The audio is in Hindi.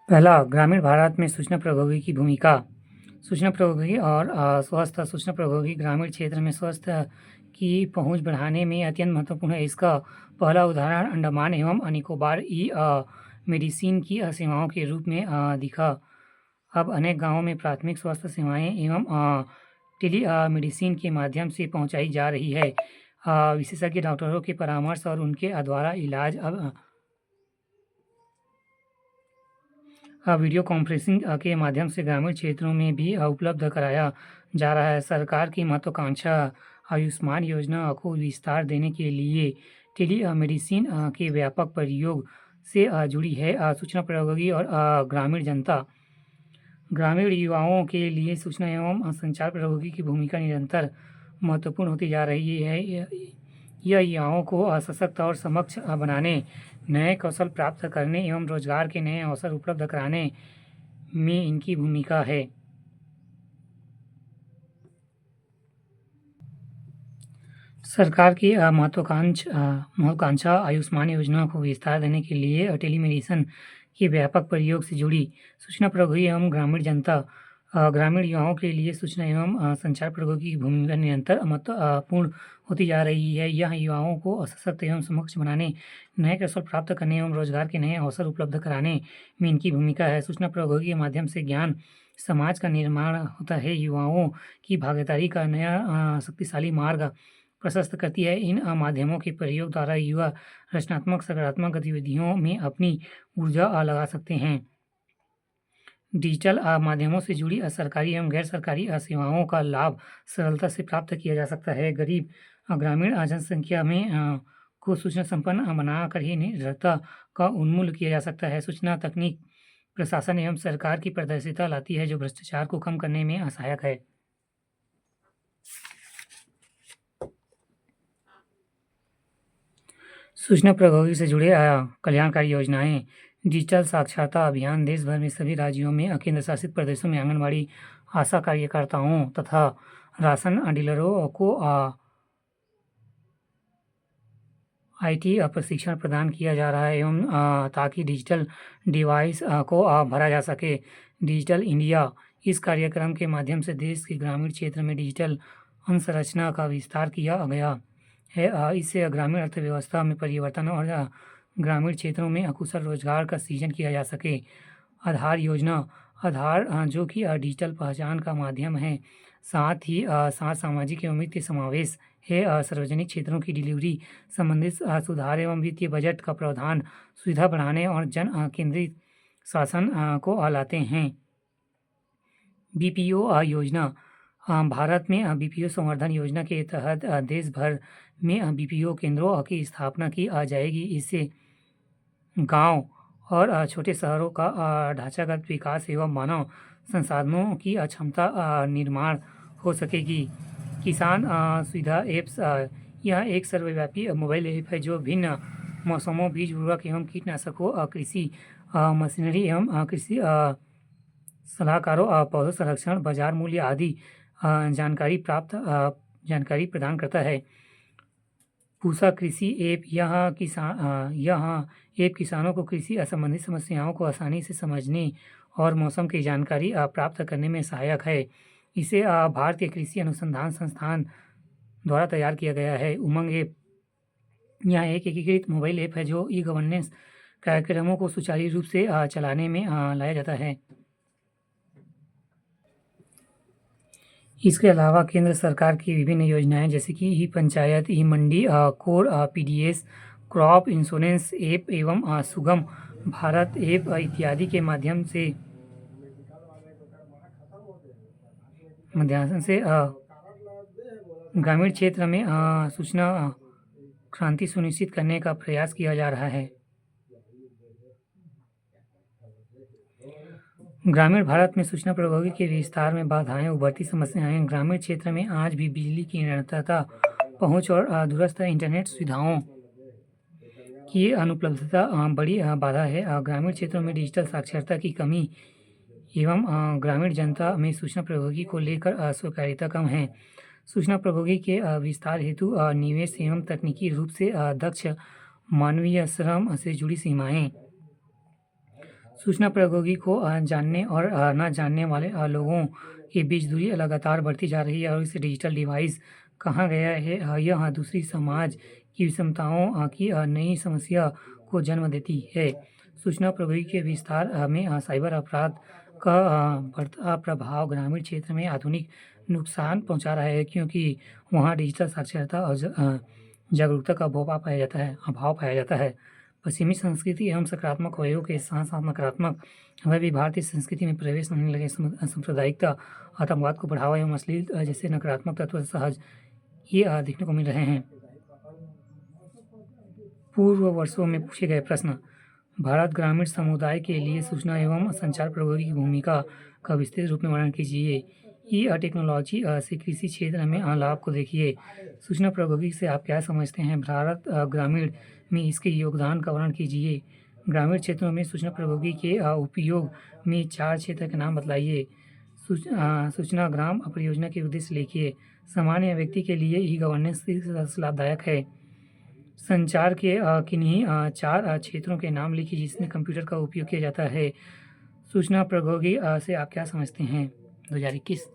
पहला, ग्रामीण भारत में सूचना प्रौद्योगिकी की भूमिका। सूचना प्रौद्योगिकी और स्वास्थ्य। सूचना प्रौद्योगिकी ग्रामीण क्षेत्र में स्वास्थ्य की पहुंच बढ़ाने में अत्यंत महत्वपूर्ण है। इसका पहला उदाहरण अंडमान एवं निकोबार मेडिसिन की सेवाओं के रूप में दिखा। अब अनेक गांवों में प्राथमिक स्वास्थ्य सेवाएं एवं टेली मेडिसिन के माध्यम से पहुंचाई जा रही है। विशेषज्ञ डॉक्टरों के परामर्श और उनके द्वारा इलाज अब वीडियो कॉन्फ्रेंसिंग के माध्यम से ग्रामीण क्षेत्रों में भी उपलब्ध कराया जा रहा है। सरकार की महत्वाकांक्षा आयुष्मान योजना को विस्तार देने के लिए टेली मेडिसिन के व्यापक प्रयोग से जुड़ी है। सूचना प्रौद्योगिकी और ग्रामीण जनता। ग्रामीण युवाओं के लिए सूचना एवं संचार प्रौद्योगिकी की भूमिका निरंतर महत्वपूर्ण होती जा रही है। यह युवाओं को सशक्त और सक्षम बनाने, नए कौशल प्राप्त करने एवं रोजगार के नए अवसर उपलब्ध कराने में इनकी भूमिका है। सरकार की महत्वाकांक्षा आयुष्मान योजना को विस्तार देने के लिए टेलीमेडिसिन के व्यापक प्रयोग से जुड़ी सूचना प्रौद्योगिकी एवं ग्रामीण जनता। ग्रामीण युवाओं के लिए सूचना एवं संचार प्रौद्योगिकी की भूमिका निरंतर महत्वपूर्ण होती जा रही है। यह युवाओं को सशक्त एवं सक्षम बनाने, नए कौशल प्राप्त करने एवं रोजगार के नए अवसर उपलब्ध कराने में इनकी भूमिका है। सूचना प्रौद्योगिकी के माध्यम से ज्ञान समाज का निर्माण होता है। युवाओं की भागीदारी का नया शक्तिशाली मार्ग प्रशस्त करती है। इन माध्यमों के प्रयोग द्वारा युवा रचनात्मक सकारात्मक गतिविधियों में अपनी ऊर्जा लगा सकते हैं। डिजिटल माध्यमों से जुड़ी सरकारी एवं गैर सरकारी सेवाओं का लाभ सरलता से प्राप्त किया जा सकता है। गरीब ग्रामीण जनसंख्या में को सूचना संपन्न बनाकर ही निर्धरता का उन्मूलन किया जा सकता है। सूचना तकनीक प्रशासन एवं सरकार की पारदर्शिता लाती है, जो भ्रष्टाचार को कम करने में सहायक है। सूचना प्रौद्योगिकी से जुड़े कल्याणकारी योजनाएं। डिजिटल साक्षरता अभियान देश भर में सभी राज्यों में केंद्र शासित प्रदेशों में आंगनबाड़ी आशा कार्यकर्ताओं तथा राशन डीलरों को IT प्रशिक्षण प्रदान किया जा रहा है एवं ताकि डिजिटल डिवाइस को भरा जा सके। डिजिटल इंडिया इस कार्यक्रम के माध्यम से देश के ग्रामीण क्षेत्र में डिजिटल अंतरसंरचना का विस्तार किया गया है। इससे ग्रामीण अर्थव्यवस्था में परिवर्तन और ग्रामीण क्षेत्रों में अकुशल रोजगार का सृजन किया जा सके। आधार योजना। आधार जो कि डिजिटल पहचान का माध्यम है, साथ ही साथ सामाजिक एवं वित्तीय समावेश है। सार्वजनिक क्षेत्रों की डिलीवरी संबंधित सुधार एवं वित्तीय बजट का प्रावधान सुविधा बढ़ाने और जन केंद्रित शासन को लाते हैं। BPO योजना। भारत में BPO संवर्धन योजना के तहत देश भर में BPO केंद्रों की स्थापना की जाएगी। इससे गांव और छोटे शहरों का ढांचागत विकास एवं मानव संसाधनों की क्षमता निर्माण हो सकेगी। किसान सुविधा ऐप्स। यह एक सर्वव्यापी मोबाइल ऐप है जो भिन्न मौसमों, बीज, उर्वरक एवं कीटनाशकों, कृषि मशीनरी एवं कृषि सलाहकारों, पौधों संरक्षण, बाजार मूल्य आदि जानकारी प्रदान करता है। पूसा कृषि ऐप। यह ऐप किसानों को कृषि संबंधी समस्याओं को आसानी से समझने और मौसम की जानकारी प्राप्त करने में सहायक है। इसे भारतीय कृषि अनुसंधान संस्थान द्वारा तैयार किया गया है। उमंग ऐप। यह एक एकीकृत मोबाइल ऐप है जो ई-गवर्नेंस कार्यक्रमों को सुचारू रूप से चलाने में लाया जाता है। इसके अलावा केंद्र सरकार की विभिन्न योजनाएं जैसे कि e panchayat, e mandi, code PDS, crop insurance app एवं सुगम भारत ऐप इत्यादि के माध्यम से ग्रामीण क्षेत्र में सूचना क्रांति सुनिश्चित करने का प्रयास किया जा रहा है। ग्रामीण भारत में सूचना प्रौद्योगिकी के विस्तार में बाधाएं, उभरती समस्याएं। ग्रामीण क्षेत्र में आज भी बिजली की निरंतरता, पहुंच और दूरस्थ इंटरनेट सुविधाओं की अनुपलब्धता बड़ी बाधा है। ग्रामीण क्षेत्रों में डिजिटल साक्षरता की कमी एवं ग्रामीण जनता में सूचना प्रौद्योगिकी को लेकर स्वीकार्यता कम है। सूचना प्रौद्योगिकी के विस्तार हेतु निवेश एवं तकनीकी रूप से दक्ष मानवीय श्रम से जुड़ी सीमाएं। सूचना प्रौद्योगिकी को जानने और ना जानने वाले लोगों के बीच दूरी लगातार बढ़ती जा रही है और इस डिजिटल डिवाइस कहा गया है यह दूसरी समाज की विषमताओं की नई समस्या को जन्म देती है। सूचना प्रौद्योगिकी के विस्तार में साइबर अपराध का बढ़ता प्रभाव ग्रामीण क्षेत्र में आधुनिक नुकसान पहुंचा रहा है क्योंकि वहां डिजिटल साक्षरता और जागरूकता का अभाव पाया जाता है। पश्चिमी संस्कृति एवं सकारात्मक वयों के साथ साथ नकारात्मक वह भी भारतीय संस्कृति में प्रवेश करने लगे। सांप्रदायिकता, आतंकवाद को बढ़ावा एवं अश्लील जैसे नकारात्मक तत्व सहज ये देखने को मिल रहे हैं। पूर्व वर्षों में पूछे गए प्रश्न। भारत ग्रामीण समुदाय के लिए सूचना एवं संचार प्रौद्योगिकी की भूमिका का विस्तृत रूप में वर्णन कीजिए। ये टेक्नोलॉजी से कृषि क्षेत्र में लाभ को देखिए। सूचना प्रौद्योगिकी से आप क्या समझते हैं? भारत ग्रामीण में इसके योगदान का वर्णन कीजिए। ग्रामीण क्षेत्रों में सूचना प्रौद्योगिकी के उपयोग में 4 क्षेत्र के नाम बतलाइए। सूचना ग्राम परियोजना के उद्देश्य लिखिए। सामान्य व्यक्ति के लिए ई गवर्नेंस लाभदायक है। संचार के किन्हीं 4 क्षेत्रों के नाम लिखिए जिसमें कंप्यूटर का उपयोग किया जाता है। सूचना प्रौद्योगिकी से आप क्या समझते हैं? 2021।